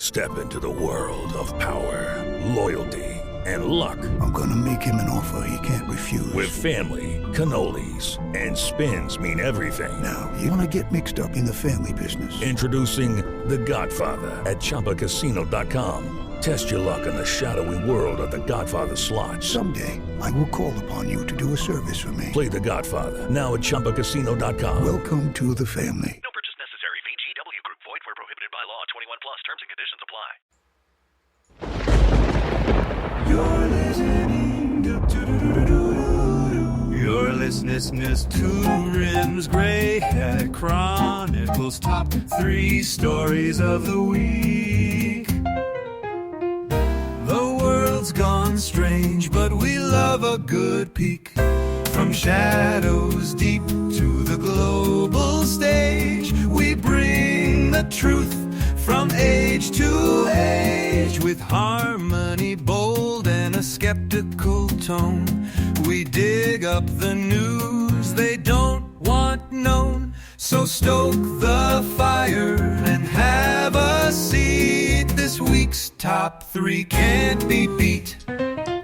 Step into the world of power, loyalty, and luck. I'm gonna make him an offer he can't refuse. With family, cannolis, and spins mean everything. Now, you wanna get mixed up in the family business. Introducing The Godfather at ChumbaCasino.com. Test your luck in the shadowy world of The Godfather slot. Someday, I will call upon you to do a service for me. Play The Godfather now at ChumbaCasino.com. Welcome to the family. No purchase necessary. VGW Group. Void where prohibited by law. 21 plus. Terms and conditions apply. You're listening to Rim's Gray Hat Chronicles, top 3 stories of the week. The world's gone strange, but we love a good peek. From shadows deep to the global stage, we bring the truth from age to age. With harmony bold and a skeptical tone, we dig up the news they don't want known. So stoke the fire and have a seat. This week's top 3 can't be beat.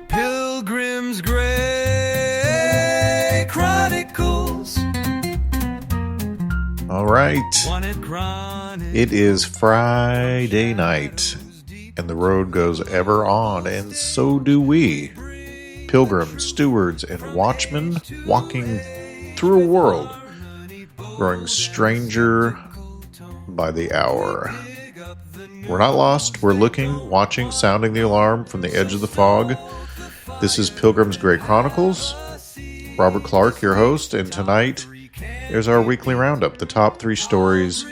Pilgrims Gray Chronicles. All right. It is Friday night, and the road goes ever on, and so do we. Pilgrims, stewards, and watchmen walking through a world growing stranger by the hour. We're not lost. We're looking, watching, sounding the alarm from the edge of the fog. This is Pilgrims Gray Chronicles. Robert Clark, your host, and tonight there's our weekly roundup, the top 3 stories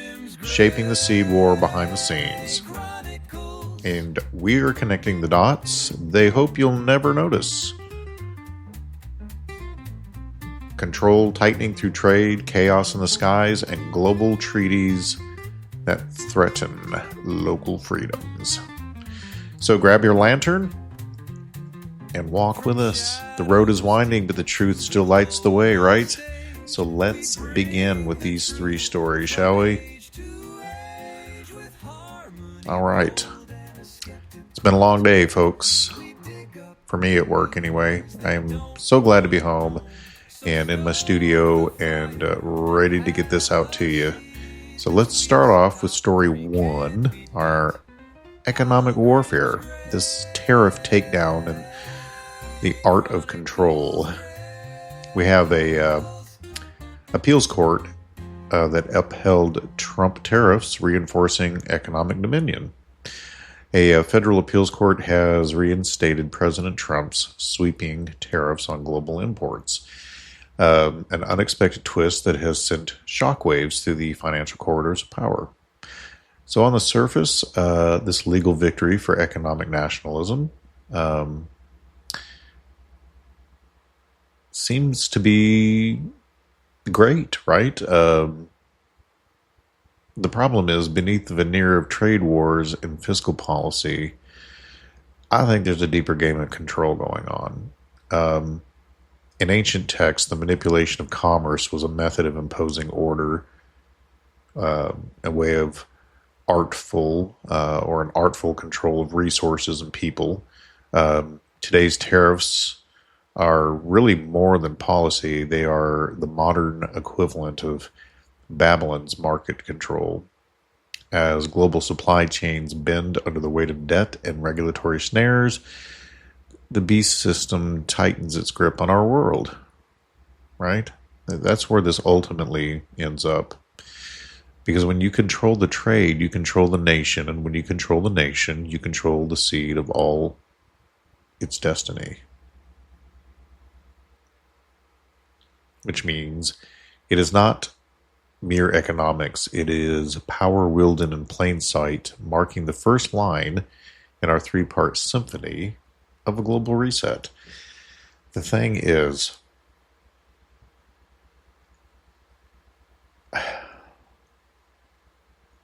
shaping the seed war behind the scenes. And we are connecting the dots they hope you'll never notice. Control tightening through trade, chaos in the skies, and global treaties that threaten local freedoms. So grab your lantern and walk with us. The road is winding, but the truth still lights the way, right? So let's begin with these 3 stories, shall we? All right. It's been a long day, folks. For me at work, anyway. I am so glad to be home and in my studio and ready to get this out to you. So let's start off with story 1, our economic warfare, this tariff takedown and the art of control. We have a appeals court that upheld Trump tariffs, reinforcing economic dominion. A federal appeals court has reinstated President Trump's sweeping tariffs on global imports. An unexpected twist that has sent shockwaves through the financial corridors of power. So on the surface, this legal victory for economic nationalism seems to be great, right? The problem is, beneath the veneer of trade wars and fiscal policy, I think there's a deeper game of control going on. In ancient texts, the manipulation of commerce was a method of imposing order, a way of artful or an artful control of resources and people. Today's tariffs are really more than policy. They are the modern equivalent of Babylon's market control. As global supply chains bend under the weight of debt and regulatory snares, the beast system tightens its grip on our world, right? That's where this ultimately ends up. Because when you control the trade, you control the nation, and when you control the nation, you control the seed of all its destiny. Which means it is not mere economics, it is power wielded in plain sight, marking the first line in our 3-part symphony of a global reset. The thing is,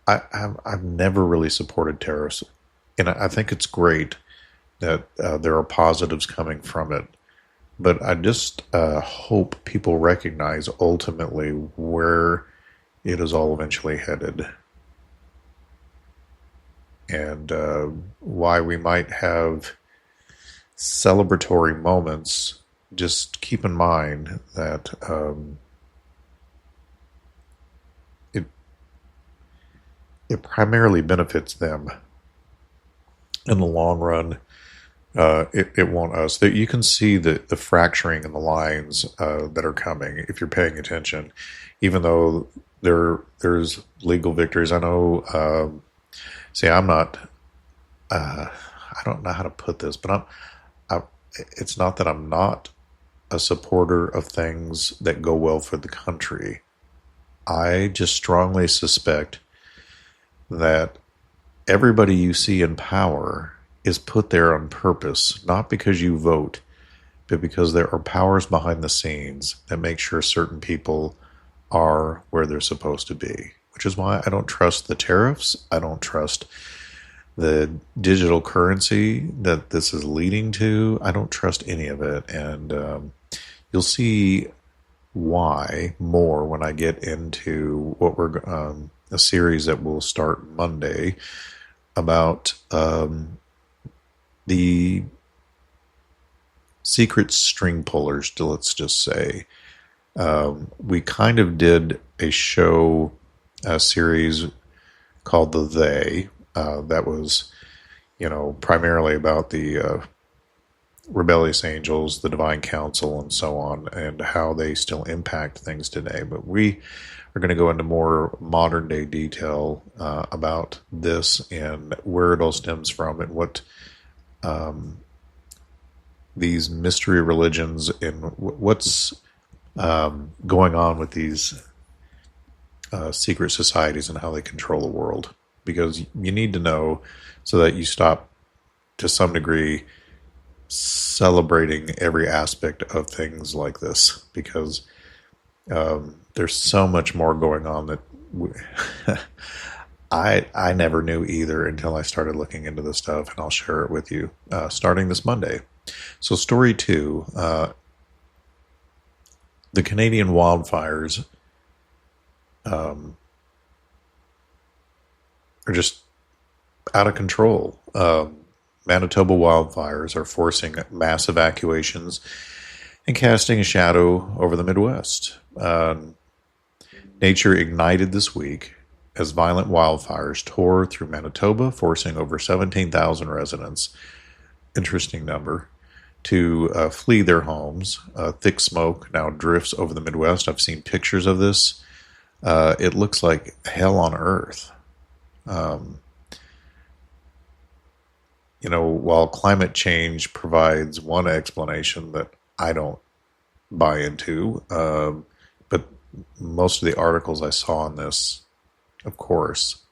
I've never really supported tariffs, and I think it's great that there are positives coming from it. But I just hope people recognize ultimately where it is all eventually headed. and why we might have celebratory moments, just keep in mind that it primarily benefits them in the long run. It won't us. That you can see the fracturing in the lines that are coming if you're paying attention. Even though there's legal victories, I know. See, I'm not. I don't know how to put this, but it's not that I'm not a supporter of things that go well for the country. I just strongly suspect that everybody you see in power is put there on purpose, not because you vote, but because there are powers behind the scenes that make sure certain people are where they're supposed to be, which is why I don't trust the tariffs. I don't trust the digital currency that this is leading to. I don't trust any of it. And you'll see why more when I get into what we're a series that will start Monday about the secret string pullers, let's just say. We kind of did a series called The They, that was, primarily about the rebellious angels, the divine council, and so on, and how they still impact things today. But we are going to go into more modern day detail about this and where it all stems from and what these mystery religions and what's going on with these secret societies and how they control the world. Because you need to know so that you stop, to some degree, celebrating every aspect of things like this. Because there's so much more going on that I never knew either until I started looking into this stuff, and I'll share it with you starting this Monday. So story 2, the Canadian wildfires are just out of control. Manitoba wildfires are forcing mass evacuations and casting a shadow over the Midwest. Nature ignited this week as violent wildfires tore through Manitoba, forcing over 17,000 residents, interesting number, to flee their homes. Thick smoke now drifts over the Midwest. I've seen pictures of this. It looks like hell on earth. While climate change provides one explanation that I don't buy into, but most of the articles I saw on this, of course,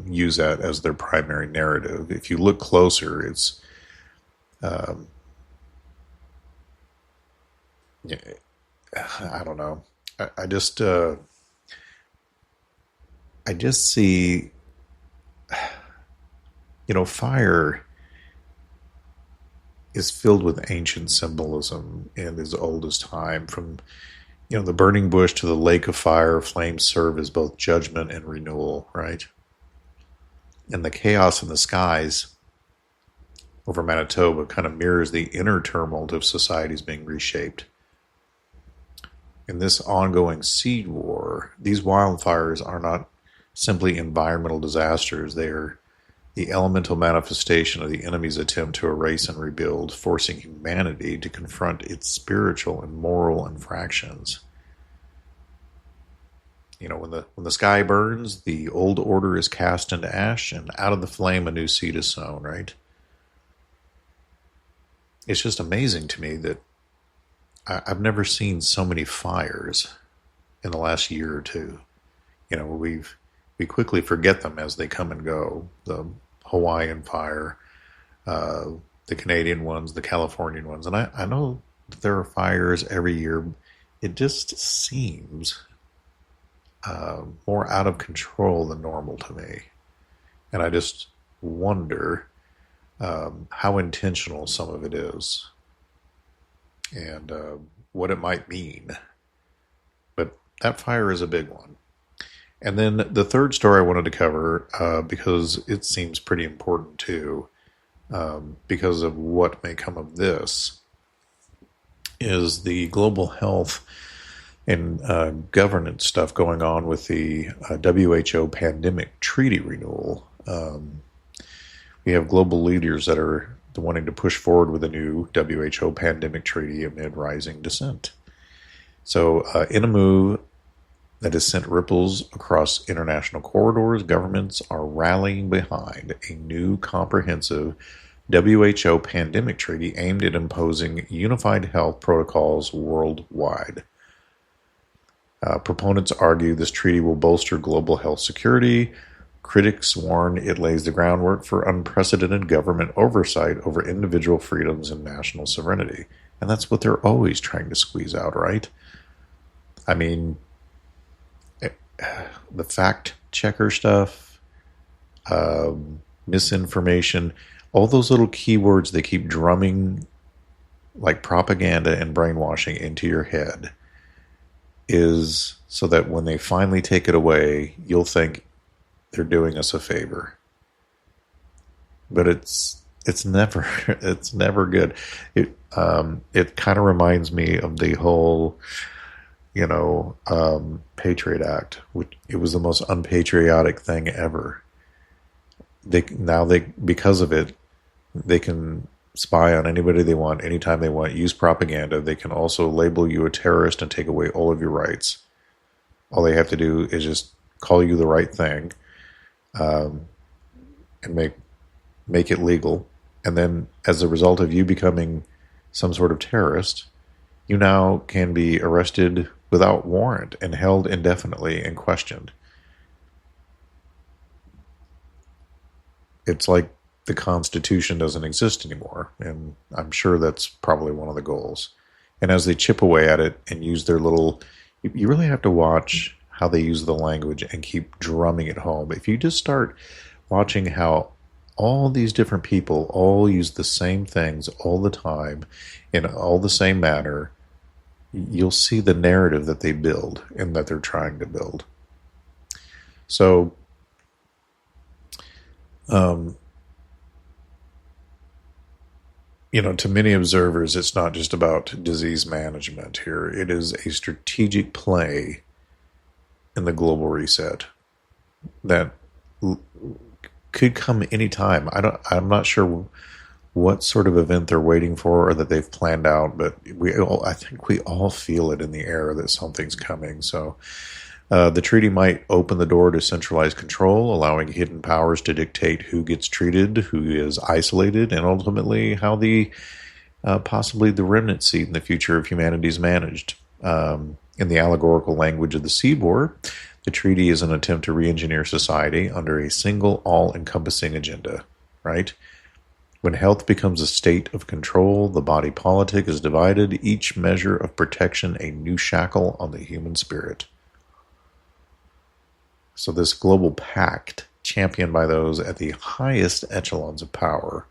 use that as their primary narrative. If you look closer, it's I don't know. I just see, fire is filled with ancient symbolism and is old as time. From, the burning bush to the lake of fire, flames serve as both judgment and renewal, right? And the chaos in the skies over Manitoba kind of mirrors the inner tumult of societies being reshaped. In this ongoing seed war, these wildfires are not simply environmental disasters. They are the elemental manifestation of the enemy's attempt to erase and rebuild, forcing humanity to confront its spiritual and moral infractions. When the sky burns, the old order is cast into ash, and out of the flame a new seed is sown, right? It's just amazing to me that I've never seen so many fires in the last year or two. We quickly forget them as they come and go. The Hawaiian fire, the Canadian ones, the Californian ones. And I know that there are fires every year. It just seems more out of control than normal to me. And I just wonder how intentional some of it is and what it might mean. But that fire is a big one. And then the third story I wanted to cover, because it seems pretty important too, because of what may come of this, is the global health and governance stuff going on with the WHO pandemic treaty renewal. We have global leaders that are wanting to push forward with a new WHO pandemic treaty amid rising dissent. So in a move that has sent ripples across international corridors, governments are rallying behind a new comprehensive WHO pandemic treaty aimed at imposing unified health protocols worldwide. Proponents argue this treaty will bolster global health security. Critics warn it lays the groundwork for unprecedented government oversight over individual freedoms and national sovereignty. And that's what they're always trying to squeeze out, right? I mean, the fact checker stuff, misinformation, all those little keywords they keep drumming like propaganda and brainwashing into your head is so that when they finally take it away, you'll think they're doing us a favor. But it's never good. It kind of reminds me of the whole, Patriot Act, which it was the most unpatriotic thing ever. Because of it, they can spy on anybody they want, anytime they want, use propaganda. They can also label you a terrorist and take away all of your rights. All they have to do is just call you the right thing, and make it legal. And then as a result of you becoming some sort of terrorist, you now can be arrested without warrant and held indefinitely and questioned. It's like the Constitution doesn't exist anymore, and I'm sure that's probably one of the goals. And as they chip away at it and use their little, you really have to watch how they use the language and keep drumming it home. If you just start watching how all these different people all use the same things all the time in all the same manner, you'll see the narrative that they build and that they're trying to build. So, to many observers, it's not just about disease management here. It is a strategic play in the global reset that could come anytime. I'm not sure what sort of event they're waiting for or that they've planned out, but I think we all feel it in the air that something's coming. So the treaty might open the door to centralized control, allowing hidden powers to dictate who gets treated, who is isolated, and ultimately how possibly the remnant seed in the future of humanity is managed. In the allegorical language of the Seed War, the treaty is an attempt to re-engineer society under a single all-encompassing agenda, right? When health becomes a state of control, the body politic is divided, each measure of protection a new shackle on the human spirit. So this global pact, championed by those at the highest echelons of power,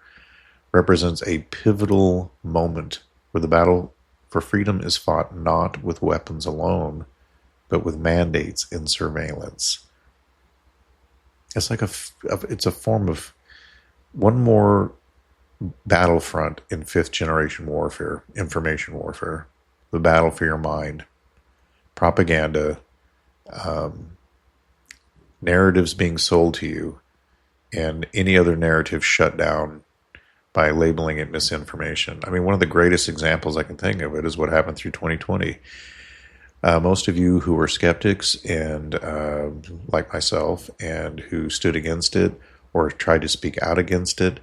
represents a pivotal moment where the battle for freedom is fought not with weapons alone, but with mandates and surveillance. It's like it's a form of one more battlefront in fifth generation warfare, information warfare, the battle for your mind, propaganda, narratives being sold to you, and any other narrative shut down by labeling it misinformation. I mean, one of the greatest examples I can think of it is what happened through 2020. Most of you who were skeptics and like myself and who stood against it or tried to speak out against it,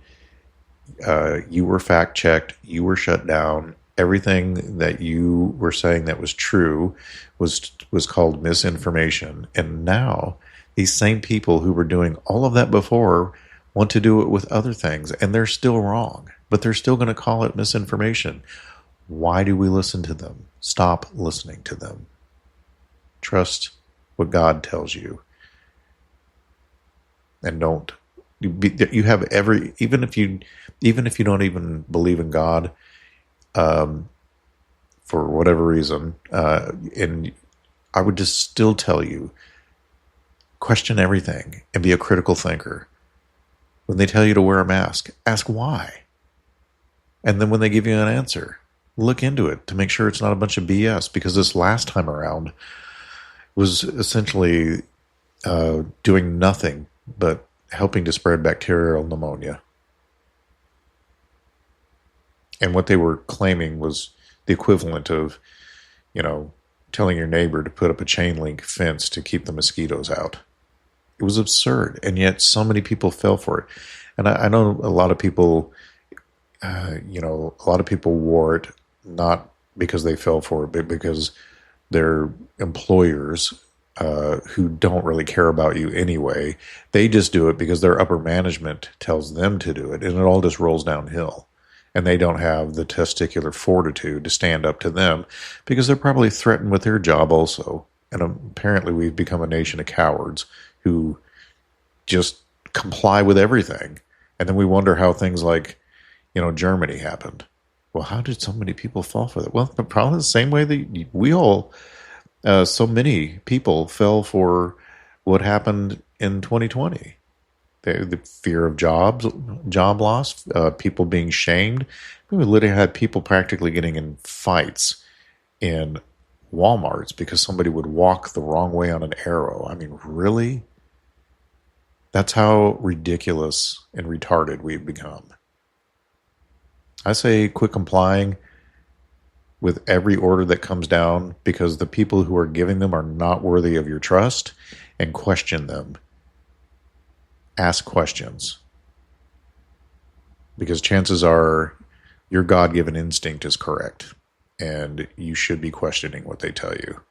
you were fact-checked, you were shut down. Everything that you were saying that was true was called misinformation. And now these same people who were doing all of that before want to do it with other things, and they're still wrong, but they're still going to call it misinformation. Why do we listen to them? Stop listening to them. Trust what God tells you, and don't. You have even if you don't even believe in God, for whatever reason, and I would just still tell you, Question everything and be a critical thinker. When they tell you to wear a mask, ask why. And then when they give you an answer, look into it to make sure it's not a bunch of BS, because this last time around was essentially doing nothing but helping to spread bacterial pneumonia. And what they were claiming was the equivalent of, telling your neighbor to put up a chain link fence to keep the mosquitoes out. It was absurd, and yet so many people fell for it. And I know a lot of people, a lot of people wore it not because they fell for it, but because their employers, who don't really care about you anyway, they just do it because their upper management tells them to do it, and it all just rolls downhill. And they don't have the testicular fortitude to stand up to them because they're probably threatened with their job also. And apparently we've become a nation of cowards who just comply with everything. And then we wonder how things like, Germany happened. Well, how did so many people fall for that? Well, probably the same way that we all, so many people fell for what happened in 2020. The fear of job loss, people being shamed. We literally had people practically getting in fights in Walmarts because somebody would walk the wrong way on an arrow. I mean, really? That's how ridiculous and retarded we've become. I say quit complying with every order that comes down, because the people who are giving them are not worthy of your trust, and question them. Ask questions, because chances are your God-given instinct is correct, and you should be questioning what they tell you.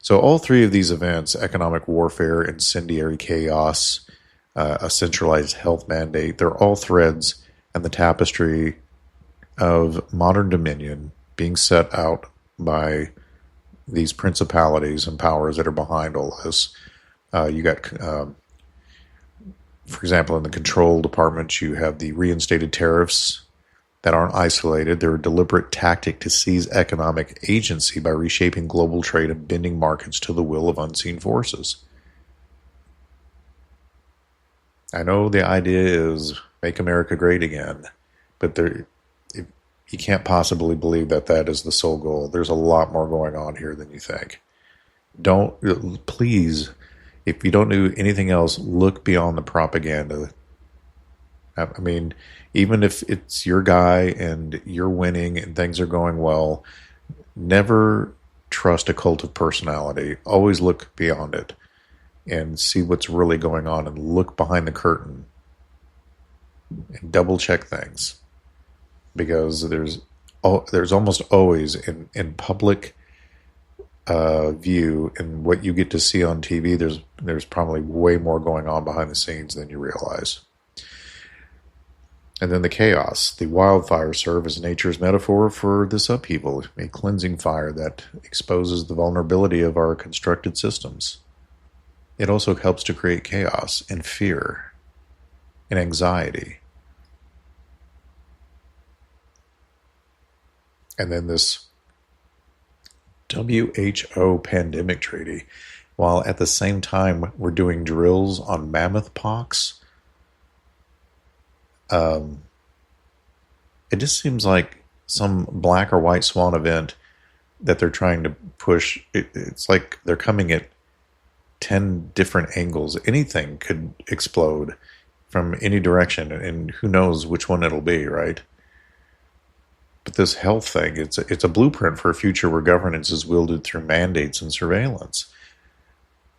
So all three of these events, economic warfare, incendiary chaos, a centralized health mandate, they're all threads in the tapestry of modern dominion being set out by these principalities and powers that are behind all this. You got... For example, in the control department, you have the reinstated tariffs that aren't isolated. They're a deliberate tactic to seize economic agency by reshaping global trade and bending markets to the will of unseen forces. I know the idea is make America great again, but you can't possibly believe that is the sole goal. There's a lot more going on here than you think. Please, if you don't do anything else, look beyond the propaganda. I mean, even if it's your guy and you're winning and things are going well, never trust a cult of personality. Always look beyond it and see what's really going on, and look behind the curtain and double check things, because there's almost always in public view and what you get to see on TV, there's probably way more going on behind the scenes than you realize. And then the chaos. The wildfires serve as nature's metaphor for this upheaval, a cleansing fire that exposes the vulnerability of our constructed systems. It also helps to create chaos and fear and anxiety. And then this WHO pandemic treaty, while at the same time we're doing drills on mammoth pox. It just seems like some black or white swan event that they're trying to push. It's like they're coming at 10 different angles. Anything could explode from any direction, and who knows which one it'll be, right? But this health thing, it's a blueprint for a future where governance is wielded through mandates and surveillance.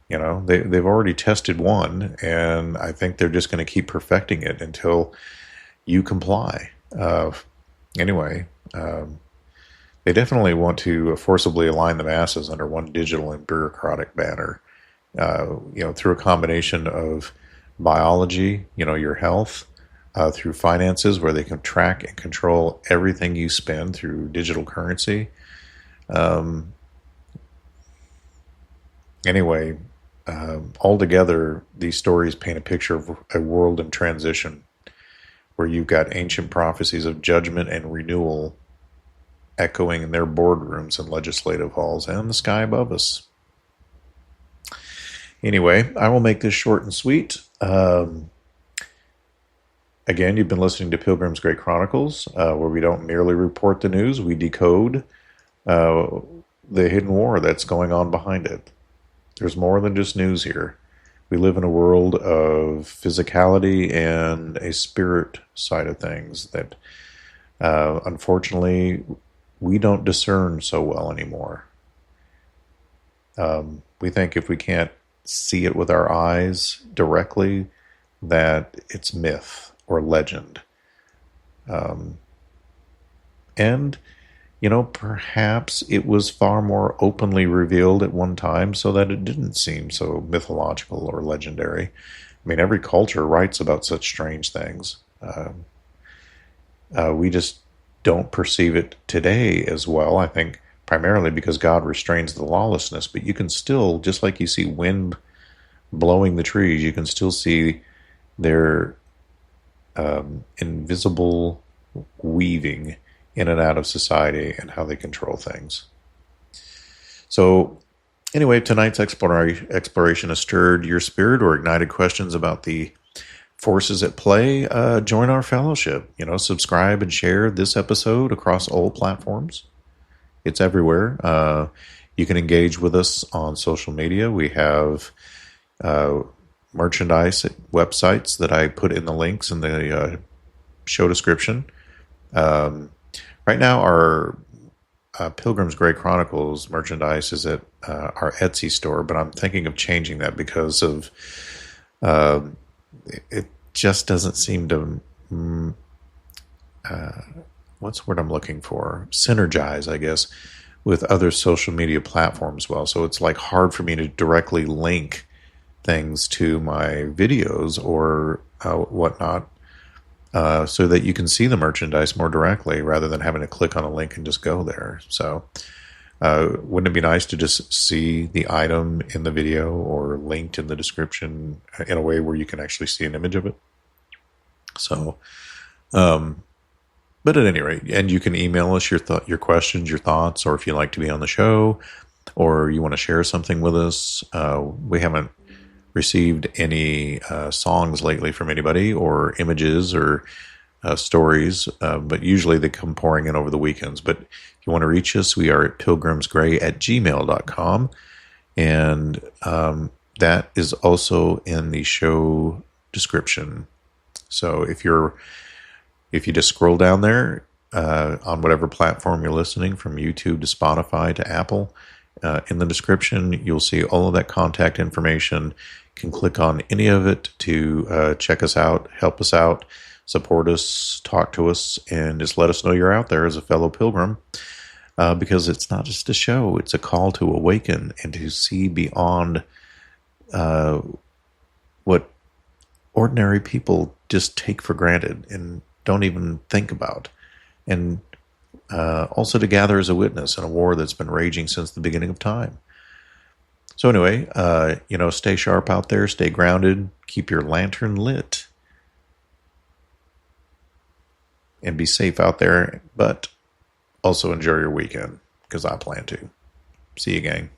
They've already tested one, and I think they're just going to keep perfecting it until you comply. Anyway, they definitely want to forcibly align the masses under one digital and bureaucratic banner. Through a combination of biology, your health, through finances, where they can track and control everything you spend through digital currency. Altogether, these stories paint a picture of a world in transition, where you've got ancient prophecies of judgment and renewal echoing in their boardrooms and legislative halls and in the sky above us. Anyway, I will make this short and sweet. Again, you've been listening to Pilgrim's Great Chronicles, where we don't merely report the news, we decode the hidden war that's going on behind it. There's more than just news here. We live in a world of physicality and a spirit side of things that, unfortunately, we don't discern so well anymore. We think if we can't see it with our eyes directly, that it's myth or legend. And, perhaps it was far more openly revealed at one time so that it didn't seem so mythological or legendary. I mean, every culture writes about such strange things. We just don't perceive it today as well, I think, primarily because God restrains the lawlessness. But you can still, just like you see wind blowing the trees, you can still see their invisible weaving in and out of society and how they control things. So anyway, tonight's exploration has stirred your spirit or ignited questions about the forces at play. Join our fellowship. Subscribe and share this episode across all platforms. It's everywhere. You can engage with us on social media. We have merchandise websites that I put in the links in the show description. Right now, our Pilgrim's Great Chronicles merchandise is at our Etsy store, but I'm thinking of changing that because of it just doesn't seem to what's the word I'm looking for? Synergize, I guess, with other social media platforms well. So it's like hard for me to directly link things to my videos or whatnot. So that you can see the merchandise more directly rather than having to click on a link and just go there. So wouldn't it be nice to just see the item in the video or linked in the description in a way where you can actually see an image of it? So, but at any rate, and you can email us your questions, your thoughts, or if you'd like to be on the show or you want to share something with us. We haven't received any songs lately from anybody or images or stories, but usually they come pouring in over the weekends. But if you want to reach us, we are at pilgrimsgray@gmail.com, and that is also in the show description. So if you just scroll down there on whatever platform you're listening, from YouTube to Spotify to Apple, in the description, you'll see all of that contact information. You can click on any of it to check us out, help us out, support us, talk to us, and just let us know you're out there as a fellow pilgrim. Because it's not just a show, it's a call to awaken and to see beyond what ordinary people just take for granted and don't even think about. And also to gather as a witness in a war that's been raging since the beginning of time. So anyway, stay sharp out there, stay grounded, keep your lantern lit, and be safe out there, but also enjoy your weekend, because I plan to. See you, gang.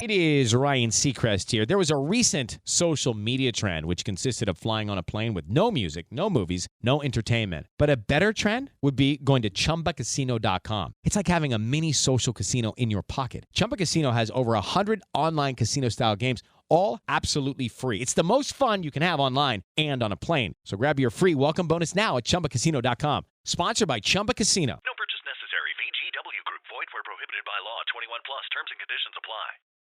It is Ryan Seacrest here. There was a recent social media trend which consisted of flying on a plane with no music, no movies, no entertainment. But a better trend would be going to ChumbaCasino.com. It's like having a mini social casino in your pocket. Chumba Casino has over 100 online casino-style games, all absolutely free. It's the most fun you can have online and on a plane. So grab your free welcome bonus now at ChumbaCasino.com. Sponsored by Chumba Casino. No purchase necessary. VGW Group. Void where prohibited by law. 21 plus. Terms and conditions apply.